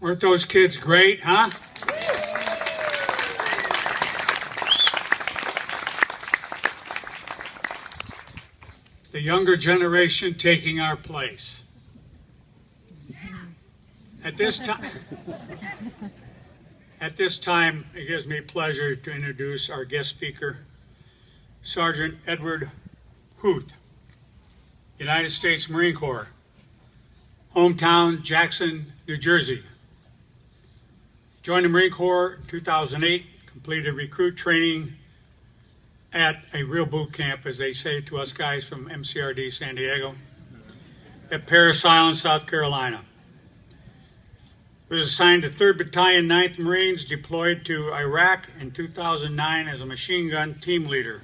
Weren't those kids great, huh? The younger generation taking our place. At this time, it gives me pleasure to introduce our guest speaker, Sergeant Edward Huth, United States Marine Corps, hometown Jackson, New Jersey. Joined the Marine Corps in 2008, completed recruit training at a real boot camp, as they say to us guys from MCRD San Diego, at Parris Island, South Carolina. Was assigned to 3rd Battalion, 9th Marines, deployed to Iraq in 2009 as a machine gun team leader.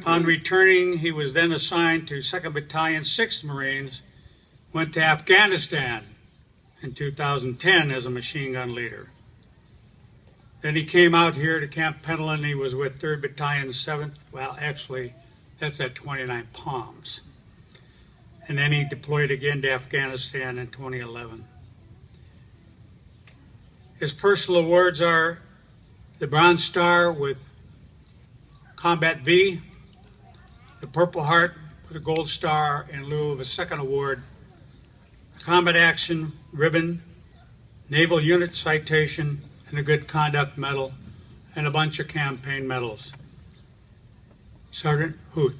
Upon returning, he was then assigned to 2nd Battalion, 6th Marines, went to Afghanistan in 2010 as a machine gun leader. Then he came out here to Camp Pendleton. He was with 3rd Battalion, 7th, well, actually, that's at 29 Palms. And then he deployed again to Afghanistan in 2011. His personal awards are the Bronze Star with Combat V, the Purple Heart with a Gold Star in lieu of a second award, Combat Action Ribbon, Naval Unit Citation, and a Good Conduct Medal, and a bunch of campaign medals. Sergeant Huth.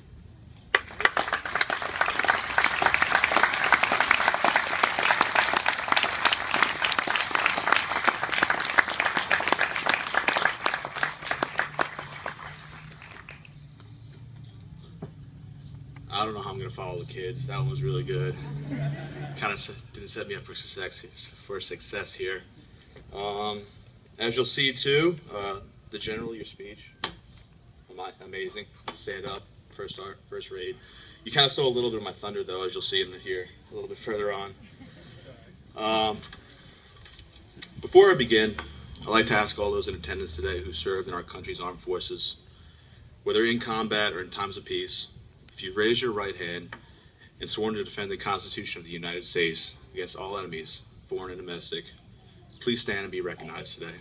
I don't know how I'm going to follow the kids. That one was really good. Kind of didn't set me up for success here. As you'll see too, the general, your speech, amazing. Stand up, first raid. You kind of stole a little bit of my thunder though, as you'll see in here a little bit further on. Before I begin, I'd like to ask all those in attendance today who served in our country's armed forces, whether in combat or in times of peace, if you've raised your right hand and sworn to defend the Constitution of the United States against all enemies, foreign and domestic, please stand and be recognized today.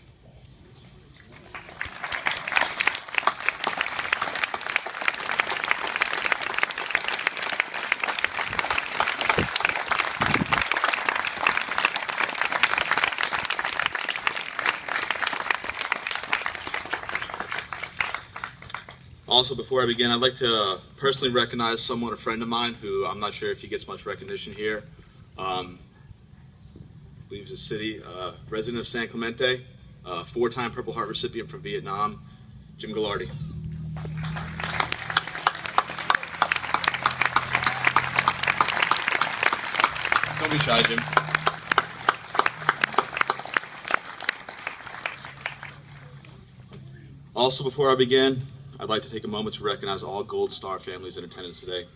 Also, before I begin, I'd like to personally recognize someone, a friend of mine, who I'm not sure if he gets much recognition here. Leaves the city, resident of San Clemente, 4-time Purple Heart recipient from Vietnam, Jim Gallardi. Don't be shy, Jim. Also, before I begin, I'd like to take a moment to recognize all Gold Star families in attendance today.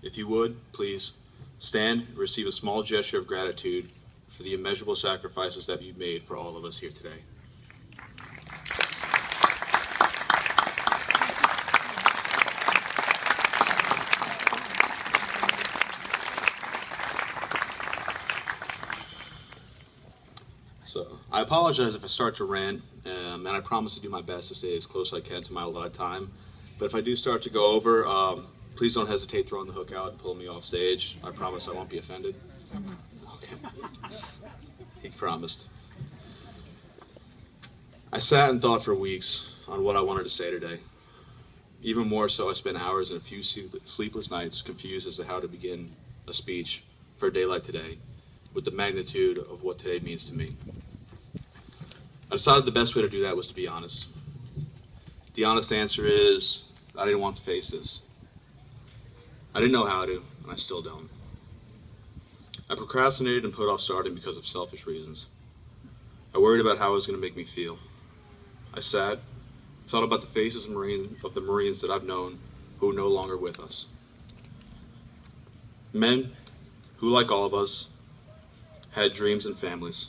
If you would, please stand and receive a small gesture of gratitude for the immeasurable sacrifices that you've made for all of us here today. So, I apologize if I start to rant, and I promise to do my best to stay as close as I can to my allotted time. But if I do start to go over, please don't hesitate throwing the hook out and pulling me off stage. I promise I won't be offended. Okay. He promised. I sat and thought for weeks on what I wanted to say today. Even more so, I spent hours and a few sleepless nights confused as to how to begin a speech for a day like today, with the magnitude of what today means to me. I decided the best way to do that was to be honest. The honest answer is, I didn't want to face this. I didn't know how to, and I still don't. I procrastinated and put off starting because of selfish reasons. I worried about how it was going to make me feel. I sat, thought about the faces of the Marines that I've known who are no longer with us. Men who, like all of us, had dreams and families.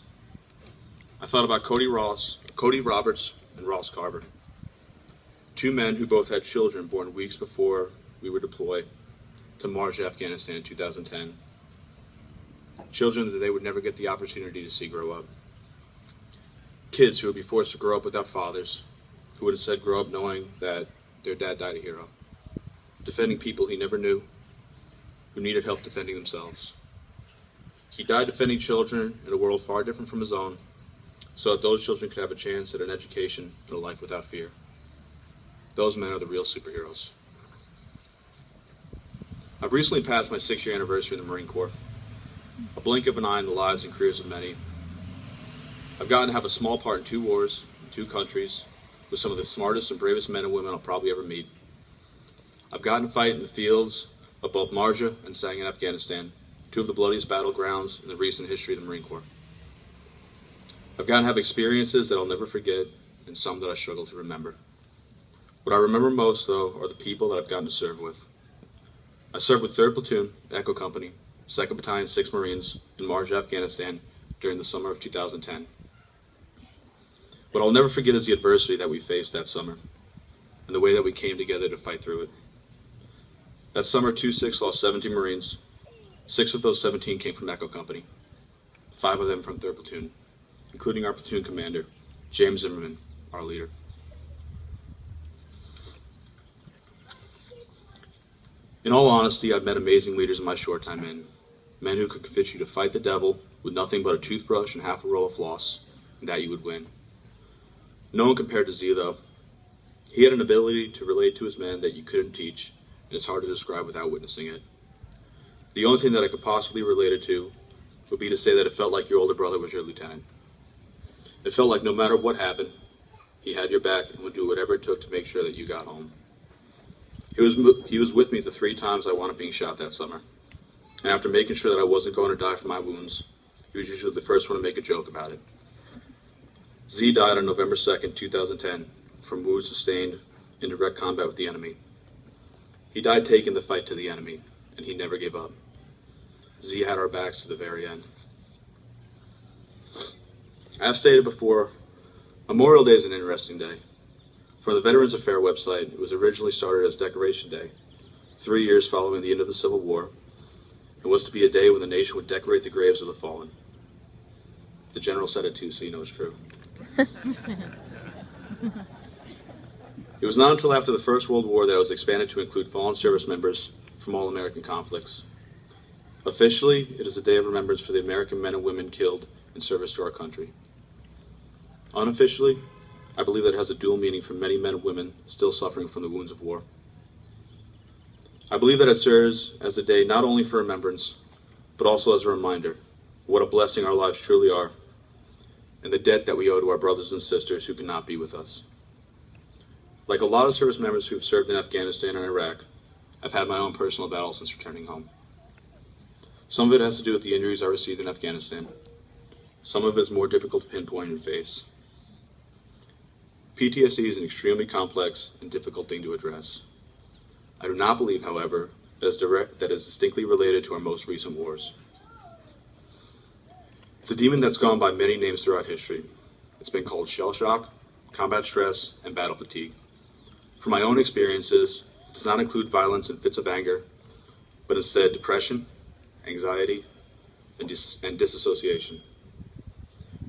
I thought about Cody Roberts and Ross Carver, 2 men who both had children born weeks before we were deployed to March, Afghanistan in 2010. children that they would never get the opportunity to see grow up. Kids who would be forced to grow up without fathers, who would instead grow up knowing that their dad died a hero, defending people he never knew, who needed help defending themselves. He died defending children in a world far different from his own, so that those children could have a chance at an education and a life without fear. Those men are the real superheroes. I've recently passed my 6-year anniversary in the Marine Corps, a blink of an eye in the lives and careers of many. I've gotten to have a small part in 2 wars, in 2 countries, with some of the smartest and bravest men and women I'll probably ever meet. I've gotten to fight in the fields of both Marja and Sang in Afghanistan, 2 of the bloodiest battlegrounds in the recent history of the Marine Corps. I've gotten to have experiences that I'll never forget and some that I struggle to remember. What I remember most, though, are the people that I've gotten to serve with. I served with 3rd Platoon, Echo Company, 2nd Battalion, 6th Marines in Marja, Afghanistan during the summer of 2010. What I'll never forget is the adversity that we faced that summer and the way that we came together to fight through it. That summer, 2-6 lost 17 Marines. 6 of those 17 came from Echo Company, 5 of them from 3rd Platoon, including our platoon commander, James Zimmerman, our leader. In all honesty, I've met amazing leaders in my short time in, men who could convince you to fight the devil with nothing but a toothbrush and half a roll of floss, and that you would win. No one compared to Z, though. He had an ability to relate to his men that you couldn't teach, and it's hard to describe without witnessing it. The only thing that I could possibly relate it to would be to say that it felt like your older brother was your lieutenant. It felt like no matter what happened, he had your back and would do whatever it took to make sure that you got home. He was with me the 3 times I wound up being shot that summer. And after making sure that I wasn't going to die from my wounds, he was usually the first one to make a joke about it. Z died on November 2nd, 2010, from wounds sustained in direct combat with the enemy. He died taking the fight to the enemy, and he never gave up. Z had our backs to the very end. As stated before, Memorial Day is an interesting day. From the Veterans Affairs website, it was originally started as Decoration Day, 3 years following the end of the Civil War, and was to be a day when the nation would decorate the graves of the fallen. The general said it too, so you know it's true. It was not until after the First World War that it was expanded to include fallen service members from all American conflicts. Officially, it is a day of remembrance for the American men and women killed in service to our country. Unofficially, I believe that it has a dual meaning for many men and women still suffering from the wounds of war. I believe that it serves as a day not only for remembrance, but also as a reminder of what a blessing our lives truly are, and the debt that we owe to our brothers and sisters who cannot be with us. Like a lot of service members who have served in Afghanistan and Iraq, I've had my own personal battles since returning home. Some of it has to do with the injuries I received in Afghanistan. Some of it is more difficult to pinpoint and face. PTSD is an extremely complex and difficult thing to address. I do not believe, however, that is distinctly related to our most recent wars. It's a demon that's gone by many names throughout history. It's been called shell shock, combat stress, and battle fatigue. From my own experiences, it does not include violence and fits of anger, but instead depression, anxiety, and disassociation.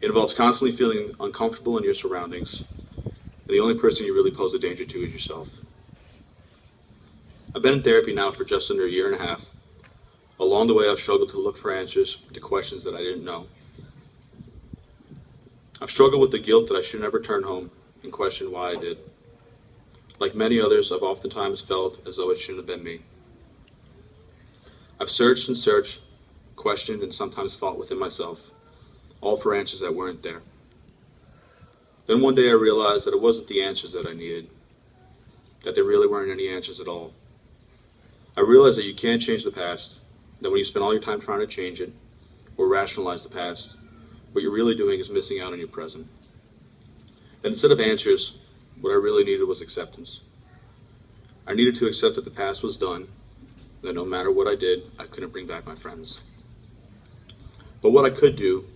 It involves constantly feeling uncomfortable in your surroundings, and the only person you really pose a danger to is yourself. I've been in therapy now for just under a year and a half. Along the way, I've struggled to look for answers to questions that I didn't know. I've struggled with the guilt that I should never turn home and question why I did. Like many others, I've oftentimes felt as though it shouldn't have been me. I've searched and searched, questioned, and sometimes fought within myself, all for answers that weren't there. Then one day I realized that it wasn't the answers that I needed, that there really weren't any answers at all. I realized that you can't change the past, that when you spend all your time trying to change it or rationalize the past, what you're really doing is missing out on your present. That instead of answers, what I really needed was acceptance. I needed to accept that the past was done, that no matter what I did, I couldn't bring back my friends. But what I could do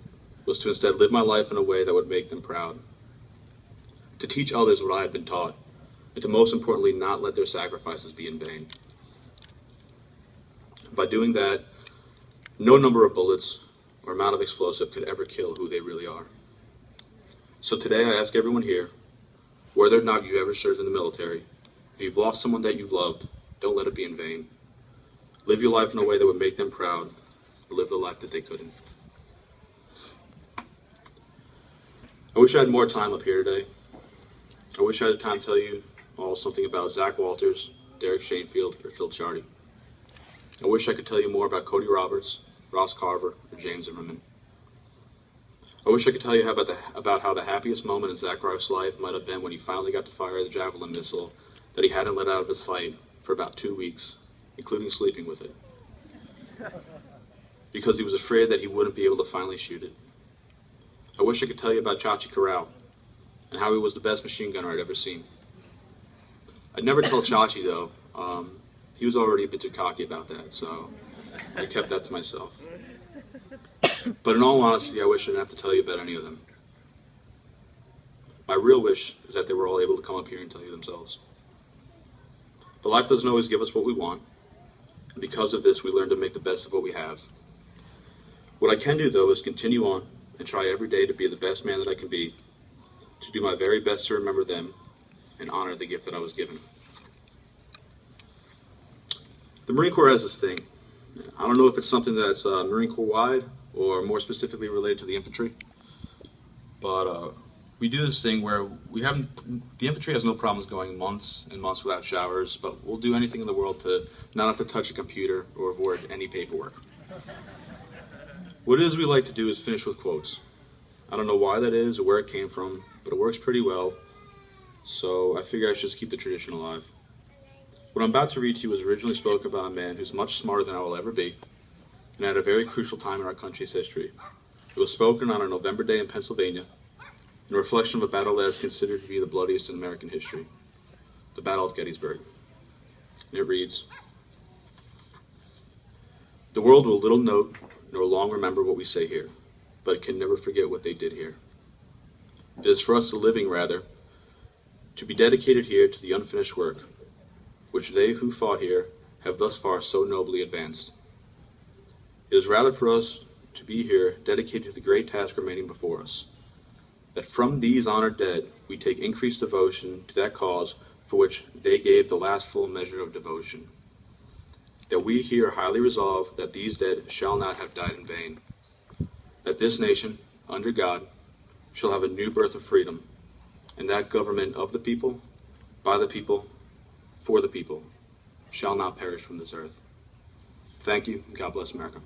was to instead live my life in a way that would make them proud, to teach others what I had been taught, and to most importantly not let their sacrifices be in vain. By doing that, No number of bullets or amount of explosive could ever kill who they really are. So today I ask everyone here, whether or not you ever served in the military, if you've lost someone that you've loved, don't let it be in vain. Live your life in a way that would make them proud, or live the life that they couldn't. I wish I had more time up here today. I wish I had time to tell you all something about Zach Walters, Derek Shanefield, or Phil Chardy. I wish I could tell you more about Cody Roberts, Ross Carver, or James Zimmerman. I wish I could tell you about how the happiest moment in Zachariah's life might have been when he finally got to fire the javelin missile that he hadn't let out of his sight for about 2 weeks, including sleeping with it, because he was afraid that he wouldn't be able to finally shoot it. I wish I could tell you about Chachi Corral and how he was the best machine gunner I'd ever seen. I'd never tell Chachi, though. He was already a bit too cocky about that, so I kept that to myself. But in all honesty, I wish I didn't have to tell you about any of them. My real wish is that they were all able to come up here and tell you themselves. But life doesn't always give us what we want, and because of this, we learn to make the best of what we have. What I can do, though, is continue on and try every day to be the best man that I can be, to do my very best to remember them and honor the gift that I was given. The Marine Corps has this thing. I don't know if it's something that's Marine Corps wide or more specifically related to the infantry, but we do this thing where the infantry has no problems going months and months without showers, but we'll do anything in the world to not have to touch a computer or avoid any paperwork. What it is we like to do is finish with quotes. I don't know why that is or where it came from, but it works pretty well, so I figure I should just keep the tradition alive. What I'm about to read to you was originally spoken by a man who's much smarter than I will ever be, and at a very crucial time in our country's history. It was spoken on a November day in Pennsylvania, in reflection of a battle that is considered to be the bloodiest in American history, the Battle of Gettysburg. And it reads, "The world will little note nor long remember what we say here, but it can never forget what they did here. It is for us the living, rather, to be dedicated here to the unfinished work, which they who fought here have thus far so nobly advanced. It is rather for us to be here dedicated to the great task remaining before us, that from these honored dead we take increased devotion to that cause for which they gave the last full measure of devotion. That we here highly resolve that these dead shall not have died in vain. That this nation, under God, shall have a new birth of freedom, and that government of the people, by the people, for the people, shall not perish from this earth. Thank you, and God bless America."